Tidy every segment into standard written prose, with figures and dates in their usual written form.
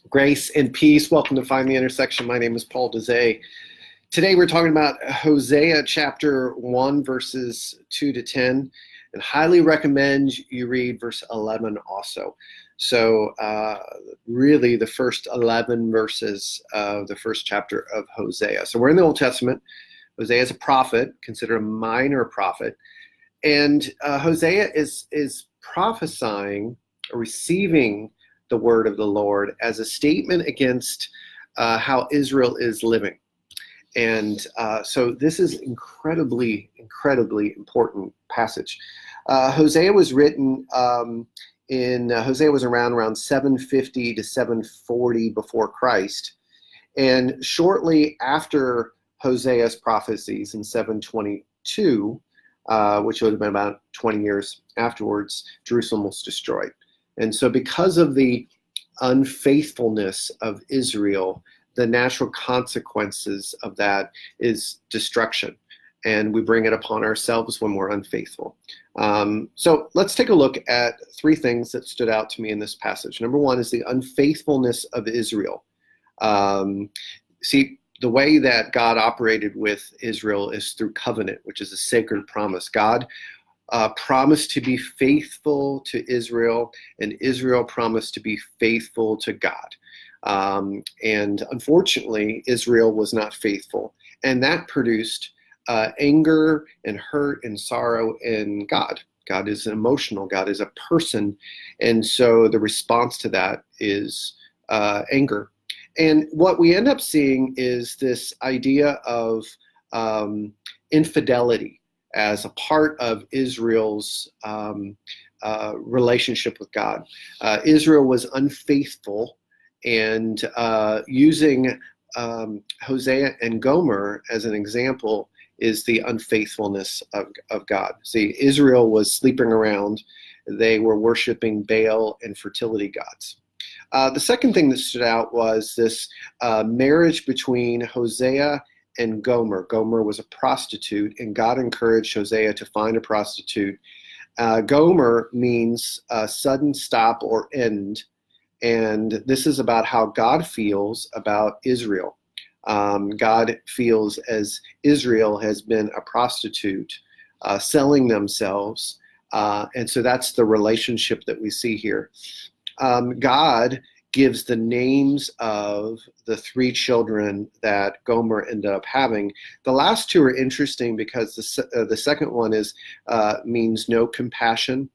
Grace and peace. Welcome to Find the Intersection. My name is Paul Dezay. Today we're talking about Hosea chapter 1, verses 2 to 10, and highly recommend you read verse 11 also. So really the first 11 verses of the first chapter of Hosea. So we're in the Old Testament. Hosea is a prophet, considered a minor prophet. And Hosea is prophesying or receiving the word of the Lord as a statement against how Israel is living. And so this is incredibly important passage. Hosea was written Hosea was around 750 to 740 before Christ. And shortly after Hosea's prophecies in 722, which would have been about 20 years afterwards, Jerusalem was destroyed. And so because of the unfaithfulness of Israel, the natural consequences of that is destruction. And we bring it upon ourselves when we're unfaithful. So let's take a look at three things that stood out to me in this passage. Number one is the unfaithfulness of Israel. See, the way that God operated with Israel is through covenant, which is a sacred promise. God promised to be faithful to Israel, and Israel promised to be faithful to God. And unfortunately, Israel was not faithful, and that produced anger and hurt and sorrow in God. God is emotional. God is a person, and so the response to that is anger. And what we end up seeing is this idea of infidelity as a part of Israel's relationship with God. Israel was unfaithful, and using Hosea and Gomer as an example is the unfaithfulness of God. See, Israel was sleeping around. They were worshiping Baal and fertility gods. The second thing that stood out was this marriage between Hosea and Gomer. Gomer was a prostitute, and God encouraged Hosea to find a prostitute. Gomer means sudden stop or end, and this is about how God feels about Israel. God feels as Israel has been a prostitute, selling themselves, and so that's the relationship that we see here. God gives the names of the three children that Gomer ended up having. The last two are interesting because the second one means no compassion,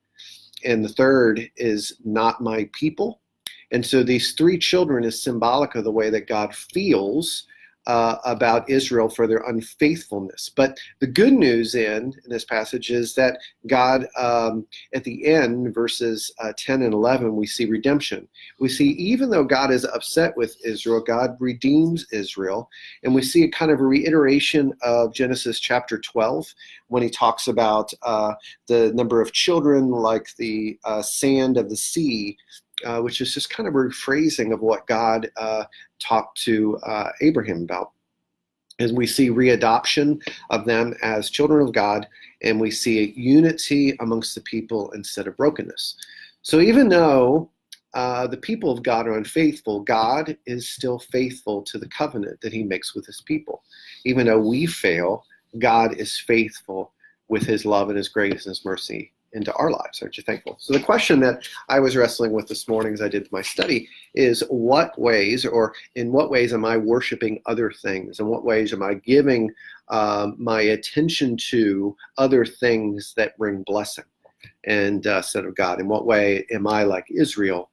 and the third is not my people. And so these three children is symbolic of the way that God feels about Israel for their unfaithfulness. But the good news in this passage is that God, at the end, verses 10 and 11, we see redemption. We see even though God is upset with Israel, God redeems Israel. And we see a kind of a reiteration of Genesis chapter 12 when he talks about the number of children like the sand of the sea, which is just kind of a rephrasing of what God talked to Abraham about. And we see readoption of them as children of God, and we see unity amongst the people instead of brokenness. So even though the people of God are unfaithful, God is still faithful to the covenant that he makes with his people. Even though we fail, God is faithful with his love and his grace and his mercy into our lives. Aren't you thankful? So the question that I was wrestling with this morning as I did my study is in what ways am I worshiping other things? In what ways am I giving my attention to other things that bring blessing and instead of God? In what way am I like Israel?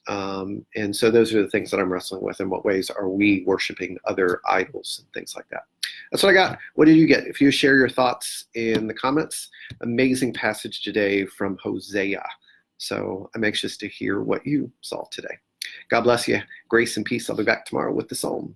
And so those are the things that I'm wrestling with. In what ways are we worshiping other idols and things like that? That's what I got. What did you get? If you share your thoughts in the comments, amazing passage today from Hosea. So I'm anxious to hear what you saw today. God bless you. Grace and peace. I'll be back tomorrow with the Psalm.